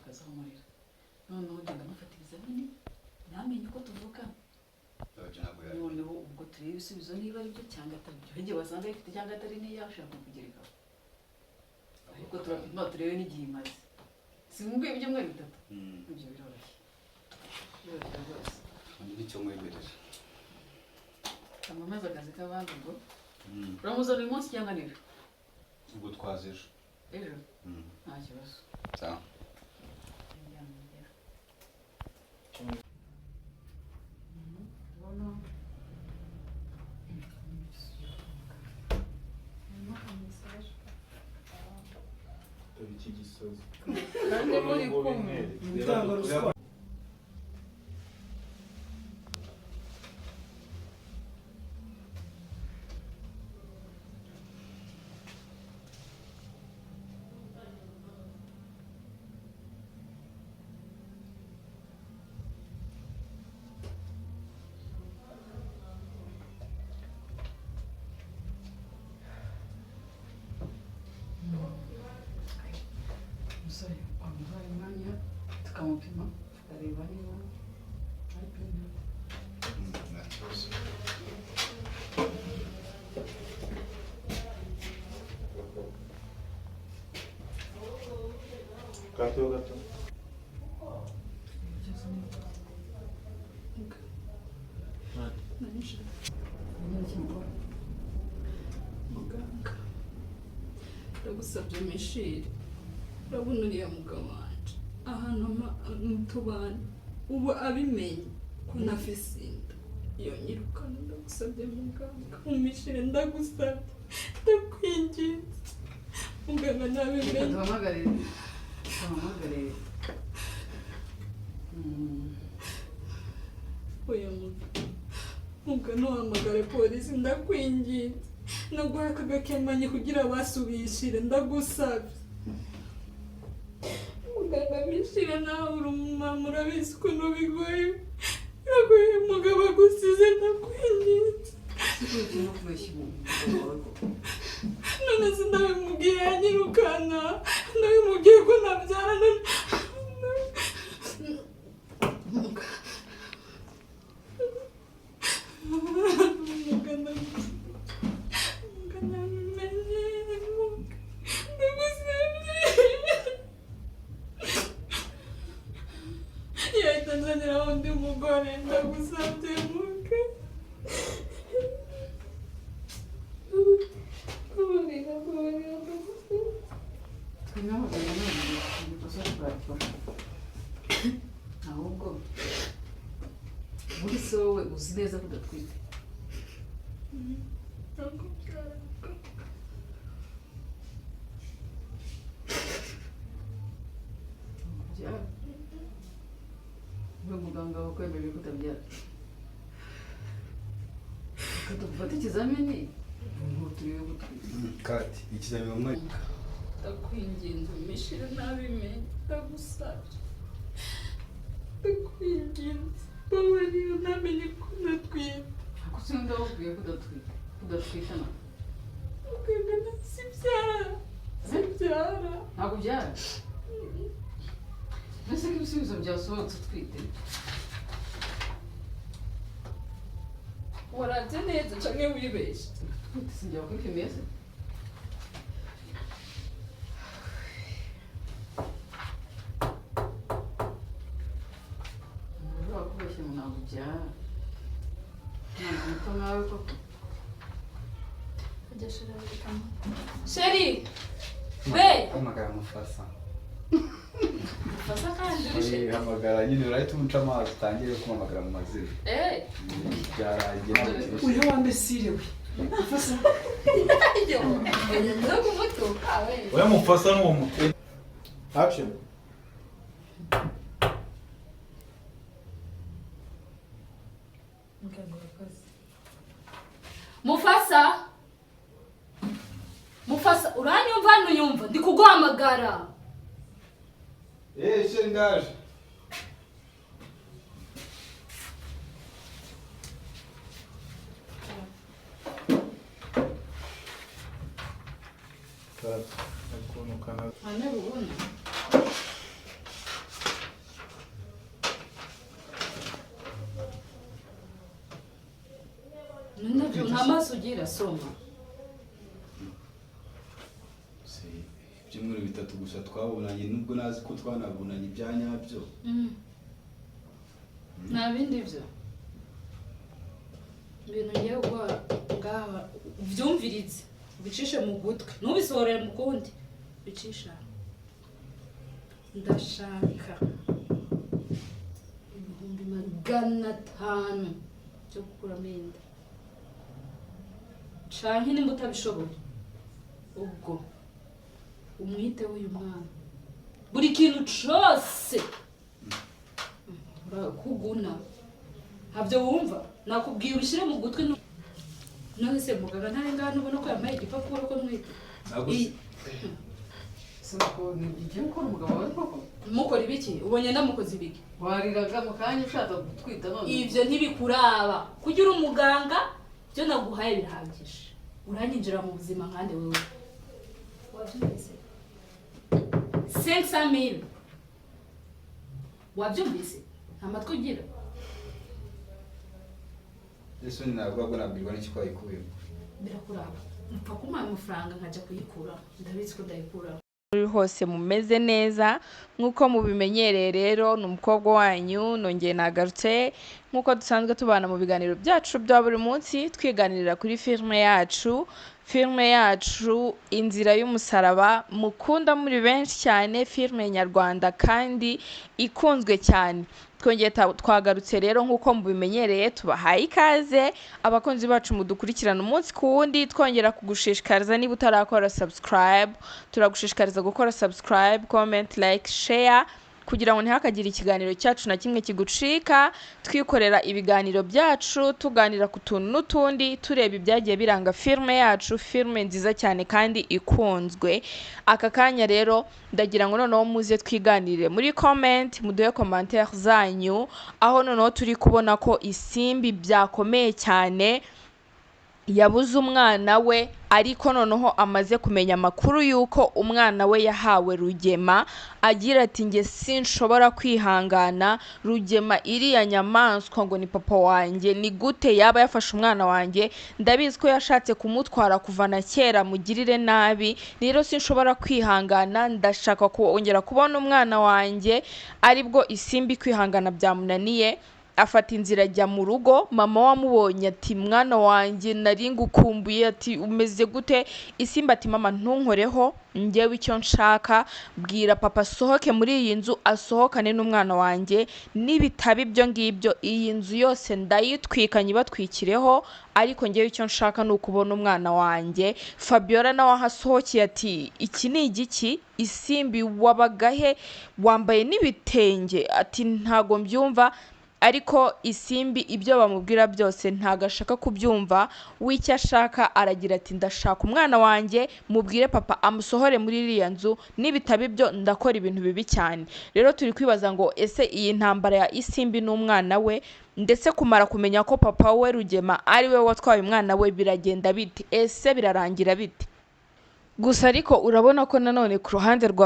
akazamurira noneho ugenda amufata ibizamini ntamenye uko tuvugana noneho ubwo tureba ibisubizo niba ari byo cyangwa atari byo igihe wasanga bifite cyangwa atari niyo ashaka kugerekaho ariko turapima turebe n'igihe imaze simubwiye ibyumweru 3 ibyo biroroshye rwose nicyo mwemerera amamaza akazi k'abandi ubwo uramuzana uyu munsi cyangwa n'ejo ubwo twaza ejo nta kibazo sawa iki gisozi kandi muri kumwe umusore wamuhaye umwanya tukamupima tukareba niba ari pima gato muganga ndagusabye mishiri urabona uriya mugabo wanje ahantu mutubana ubu abimenye ko nafise inda yonyirukana ndagusabye muganga umishire ndagusabye ndakwinginze muganga nabimenye duhamagarire oya muganga ntuhamagare polisi ndakwinginze naguha aka gakemanyi kugira basubishire ndagusabye muganga mishire nawe uri umumama urabizi ukuntu bigoye biragoye umugabo agusize ndakwinginze none se ndabimubwiye yanyirukana ndabimubwiye ko nabyara yahita undi mugore ndagusabye muke ahubwo muri se wowe uzi neza ko udatwite muganga wakwemereye ko utabyara dufate ikizamini ngo turebe ko utwite kati ikizamini umwanya ndakwinginze umishire nabimenye ndagusabye ndakwinginze babarira namenye ko natwite ako sinda wabwiye ko udatwite na muganga sibyara ntabwo byara mbese ko ibisubizo byasohotse utwite warabye neza canke wibeshye utwite sinjya kwipimiye se wakubeshye ngo ntabwo byara ntabwo muto nkawe koko sheri be hamagara mufasa mufasa kandi urisheri hamagara nyine urahita umuca amazi utangire kumamagara mu mazina byarangiye uyu wambesire we mufasa oya mufasa n'uwo mutwe action Mufasa uranyumva ntuyumva ndi kuguhamagara sheri ndaje ane rubona nta maso ugira soma ibyumweru 3 gusa twabonanye nubwo nazi ko twanabonanye ibya nyabyo nta bindi byo ibintu ngiye gukora ngaha byumvirize bicishe mu gutwi nubisohorere mu kundi bicisha ndashaka 500 cyo gukuramo inda canke nimba utabishoboye ubwo umwite w'uyu mwana buri kintu cose kuguna ntabyo wumva nakubwiye ubishyire mu gutwi nonese muganga ntarengana ubona ko yambaye igipapuro ko mwite igihe ukora umugabo wawe koko mukora ibiki ubonye ndamukoze ibiki wariraga mu kanya ushaka gutwita none ivyo ntibikuraba kugira umuganga byo naguhaye birahagije uranyinjira mu buzima nkande wewe wabyumvise 500,000 wabyumvise nta matwi ugira Yesu ntabwo nabwirwa n'iki ko ayikuye birakuraba mpfa kumuha amafaranga nkajya kuyikura ndabizi ko ndayikura hose mumeze neza nkuko mubimenyereye rero numukobwa wanyu nongeye nagarutse nkuko dusanzwe tubana mu biganiro byacu bya buri munsi twiganirira kuri filme yacu inzira y'umusaraba mukunda muri benshi cyane filme nyarwanda kandi ikunzwe cyane twongeye twagarutse rero nkuko mubimenyereye tubahaye ikaze abakunzi bacu mudukurikirana umunsi ku wundi twongera kugushishikariza niba utarakora subscribe turagushishikariza gukora subscribe comment like share kugira ngo ntihakagire ikiganiro cyacu na kimwe kigucika twikorera ibiganiro byacu tuganira ku tuntu n'utundi tureba ibyagiye biranga filme nziza cyane kandi ikunzwe aka kanya rero ndagira ngo noneho muze twiganirire muri comment muduhe commentaire zanyu aho noneho turi kubona ko isimbi byakomeye cyane yabuze umwana we ariko noneho amaze kumenya amakuru yuko umwana we yahawe Rugema agira ati nge sinshobora kwihangana Rugema iriya nyamaswa ngo ni papa wanjye ni gute yaba yafashe umwana wanjye ndabizi ko yashatse kumutwara kuva na kera mugirire nabi rero sinshobora kwihangana ndashaka kongera kubona umwana wanjye aribwo isimbi kwihangana byamunaniye afata inzira ajya mu rugo mama wamubonye ati mwana wanjye nari ngukumbuye ati umeze gute isimba ati mama ntunkoreho njyewe icyo nshaka bwira papa sohoke muri iyi nzu asohokane n'umwana wanjye nibitaba ibyo ngibyo iyi nzu yose ndayitwikanye batwikireho ariko njyewe icyo nshaka ni ukubona umwana wanjye Fabiola nawe ahasohokeye ati iki ni igiki isimbi wabagahe wambaye n'ibitenge ati ntago mbyumva ariko isimbi ibyo bamubwira byose ntago ashaka kubyumva w'icyo ashaka aragira ati ndashaka umwana wanjye mubwire papa amusohore muri iriya nzu nibitaba ibyo ndakora ibintu bibi cyane rero turi kwibaza ngo ese iyi ntambara ya isimbi n'umwana we ndetse kumara kumenya ko papa we Rugema ari we watwaye umwana we biragenda bite ese birarangira bite gusa ariko urabona ko nanone ku ruhande rwa